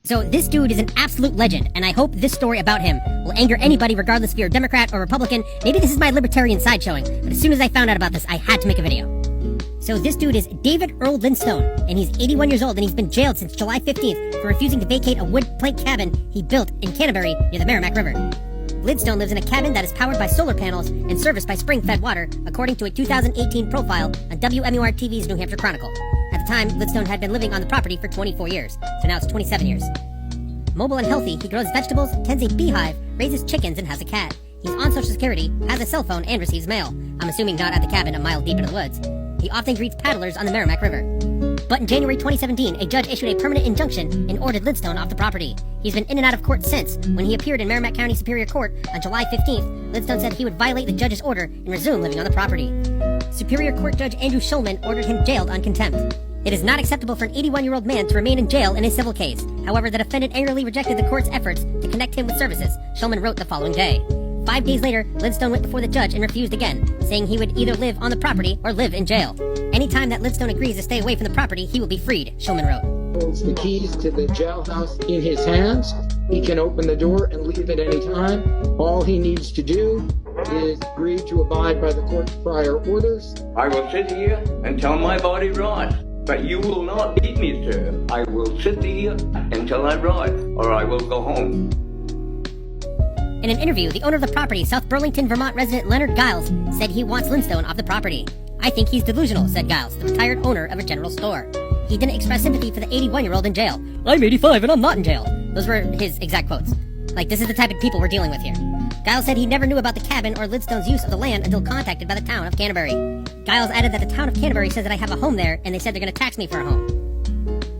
So this dude is an absolute legend, and I hope this story about him will anger anybody regardless if you're a Democrat or Republican. Maybe this is my libertarian side showing, but as soon as I found out about this, I had to make a video. So this dude is David Earl Lindstone, and he's 81 years old, and he's been jailed since July 15th for refusing to vacate a wood plank cabin he built in Canterbury near the Merrimack River. Lindstone lives in a cabin that is powered by solar panels and serviced by spring-fed water, according to a 2018 profile on WMUR-TV's New Hampshire Chronicle. At the time, Lindstone had been living on the property for 24 years, so now it's 27 years. Mobile and healthy, he grows vegetables, tends a beehive, raises chickens, and has a cat. He's on Social Security, has a cell phone, and receives mail. I'm assuming not at the cabin a mile deep into the woods. He often greets paddlers on the Merrimack River. But in January 2017, a judge issued a permanent injunction and ordered Lindstone off the property. He's been in and out of court since. When he appeared in Merrimack County Superior Court on July 15th, Lindstone said he would violate the judge's order and resume living on the property. Superior Court Judge Andrew Schulman ordered him jailed on contempt. It is not acceptable for an 81-year-old man to remain in jail in a civil case. However, the defendant angrily rejected the court's efforts to connect him with services, Schulman wrote the following day. 5 days later, Lindstone went before the judge and refused again, saying he would either live on the property or live in jail. Any time that Lindstone agrees to stay away from the property, he will be freed, Schulman wrote. Holds the keys to the jailhouse in his hands. He can open the door and leave at any time. All he needs to do is agree to abide by the court's prior orders. I will sit here until my body rots, but you will not beat me, sir. I will sit here until I rot, or I will go home. In an interview, the owner of the property, South Burlington, Vermont resident Leonard Giles, said he wants Lindstone off the property. I think he's delusional, said Giles, the retired owner of a general store. He didn't express sympathy for the 81-year-old in jail. I'm 85 and I'm not in jail. Those were his exact quotes. Like, this is the type of people we're dealing with here. Giles said he never knew about the cabin or Lindstone's use of the land until contacted by the town of Canterbury. Giles added that the town of Canterbury says that I have a home there, and they said they're going to tax me for a home.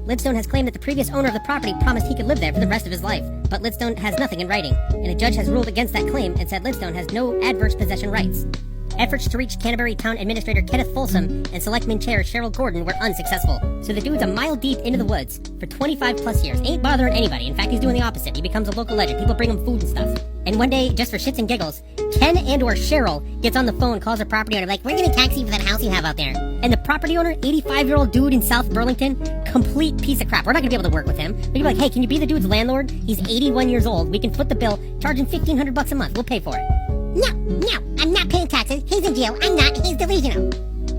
Lindstone has claimed that the previous owner of the property promised he could live there for the rest of his life, but Lindstone has nothing in writing, and a judge has ruled against that claim and said Lindstone has no adverse possession rights. Efforts to reach Canterbury Town Administrator Kenneth Folsom and Selectman Chair Cheryl Gordon were unsuccessful, so the dude's a mile deep into the woods for 25 plus years. Ain't bothering anybody. In fact, he's doing the opposite. He becomes a local legend. People bring him food and stuff. And one day, just for shits and giggles, Ken and or Cheryl gets on the phone, calls her property owner, like, we're gonna tax you for that house you have out there. And the property owner, 85-year-old dude in South Burlington, complete piece of crap. We're not gonna be able to work with him. We're gonna be like, hey, can you be the dude's landlord? He's 81 years old. We can foot the bill, charge him $1,500 a month. We'll pay for it. No, I'm not paying taxes. He's in jail. I'm not. He's delusional.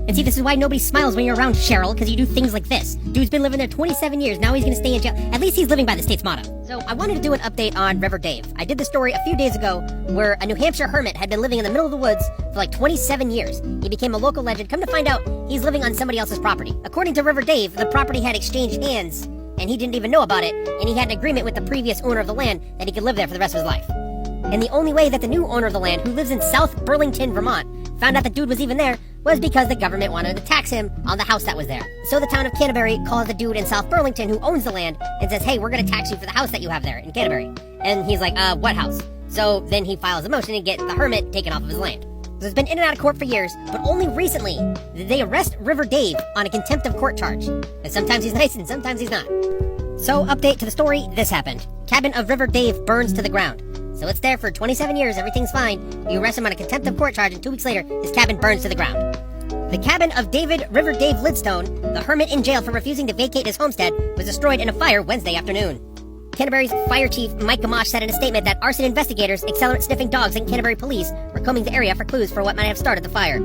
And see, this is why nobody smiles when you're around Cheryl, because you do things like this. Dude's been living there 27 years, now he's gonna stay in jail. At least he's living by the state's motto. So I wanted to do an update on River Dave. I did the story a few days ago where a New Hampshire hermit had been living in the middle of the woods for like 27 years. He became a local legend. Come to find out, he's living on somebody else's property. According to River Dave, the property had exchanged hands, and he didn't even know about it, and he had an agreement with the previous owner of the land that he could live there for the rest of his life. And the only way that the new owner of the land, who lives in South Burlington, Vermont, found out the dude was even there was because the government wanted to tax him on the house that was there. So the town of Canterbury calls the dude in South Burlington who owns the land and says, hey, we're going to tax you for the house that you have there in Canterbury. And he's like, what house? So then he files a motion to get the hermit taken off of his land. So it's been in and out of court for years, but only recently did they arrest River Dave on a contempt of court charge. And sometimes he's nice and sometimes he's not. So update to the story, this happened. Cabin of River Dave burns to the ground. So it's there for 27 years, everything's fine. You arrest him on a contempt of court charge, and 2 weeks later, his cabin burns to the ground. The cabin of River Dave Lindstone, the hermit in jail for refusing to vacate his homestead, was destroyed in a fire Wednesday afternoon. Canterbury's fire chief, Mike Gamache, said in a statement that arson investigators, accelerant-sniffing dogs, and Canterbury police were combing the area for clues for what might have started the fire.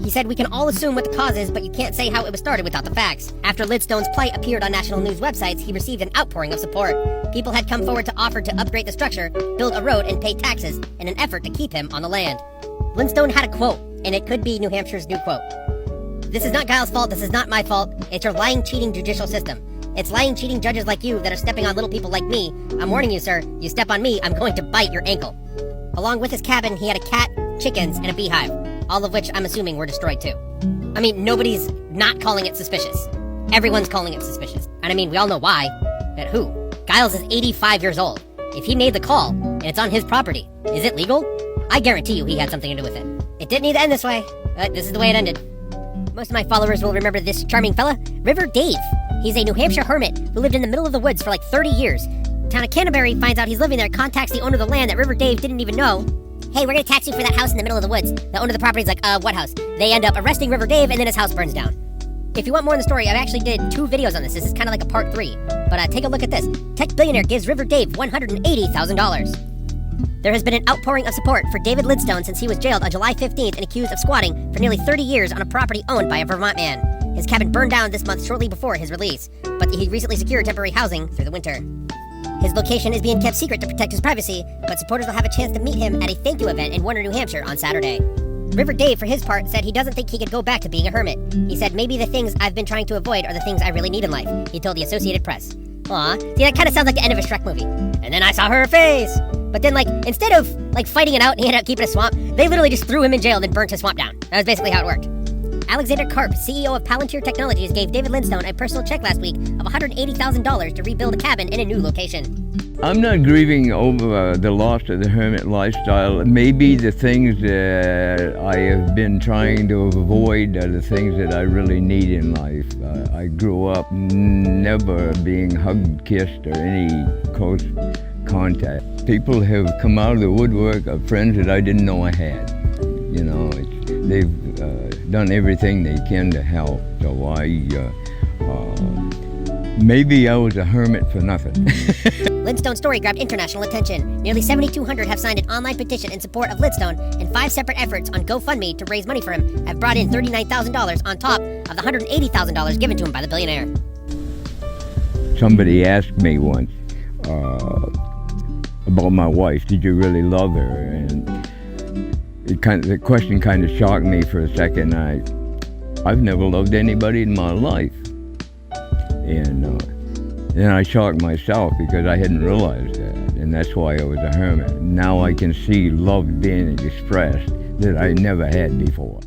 He said, we can all assume what the cause is, but you can't say how it was started without the facts. After Lindstone's plight appeared on national news websites, he received an outpouring of support. People had come forward to offer to upgrade the structure, build a road, and pay taxes in an effort to keep him on the land. Lindstone had a quote, and it could be New Hampshire's new quote. This is not Giles' fault, this is not my fault, it's your lying, cheating judicial system. It's lying, cheating judges like you that are stepping on little people like me. I'm warning you, sir, you step on me, I'm going to bite your ankle. Along with his cabin, he had a cat, chickens, and a beehive, all of which I'm assuming were destroyed too. I mean, nobody's not calling it suspicious. Everyone's calling it suspicious. And I mean, we all know why. But who? Giles is 85 years old. If he made the call, and it's on his property, is it legal? I guarantee you he had something to do with it. It didn't need to end this way, but this is the way it ended. Most of my followers will remember this charming fella, River Dave. He's a New Hampshire hermit who lived in the middle of the woods for like 30 years. The town of Canterbury finds out he's living there, contacts the owner of the land that River Dave didn't even know. Hey, we're gonna tax you for that house in the middle of the woods. The owner of the property's like, what house? They end up arresting River Dave, and then his house burns down. if you want more on the story, I actually did 2 videos on this. This is kind of like a part 3. But take a look at this. Tech billionaire gives River Dave $180,000. There has been an outpouring of support for David Lidstone since he was jailed on July 15th and accused of squatting for nearly 30 years on a property owned by a Vermont man. His cabin burned down this month shortly before his release, but he recently secured temporary housing through the winter. His location is being kept secret to protect his privacy, but supporters will have a chance to meet him at a thank you event in Warner, New Hampshire on Saturday. River Dave, for his part, said he doesn't think he could go back to being a hermit. He said, maybe the things I've been trying to avoid are the things I really need in life, he told the Associated Press. Aw, see, that kind of sounds like the end of a Shrek movie. And then I saw her face. But then, instead of, fighting it out and he ended up keeping a swamp, they literally just threw him in jail and then burnt his swamp down. That was basically how it worked. Alexander Karp, CEO of Palantir Technologies, gave David Lidstone a personal check last week of $180,000 to rebuild a cabin in a new location. I'm not grieving over the loss of the hermit lifestyle. Maybe the things that I have been trying to avoid are the things that I really need in life. I grew up never being hugged, kissed, or any close contact. People have come out of the woodwork of friends that I didn't know I had. You know, they've done everything they can to help. So maybe I was a hermit for nothing. Lidstone's story grabbed international attention. Nearly 7,200 have signed an online petition in support of Lidstone, and 5 separate efforts on GoFundMe to raise money for him have brought in $39,000 on top of the $180,000 given to him by the billionaire. Somebody asked me once about my wife, did you really love her? And the question kind of shocked me for a second. I've never loved anybody in my life. And then I shocked myself because I hadn't realized that, and that's why I was a hermit. Now I can see love being expressed that I never had before.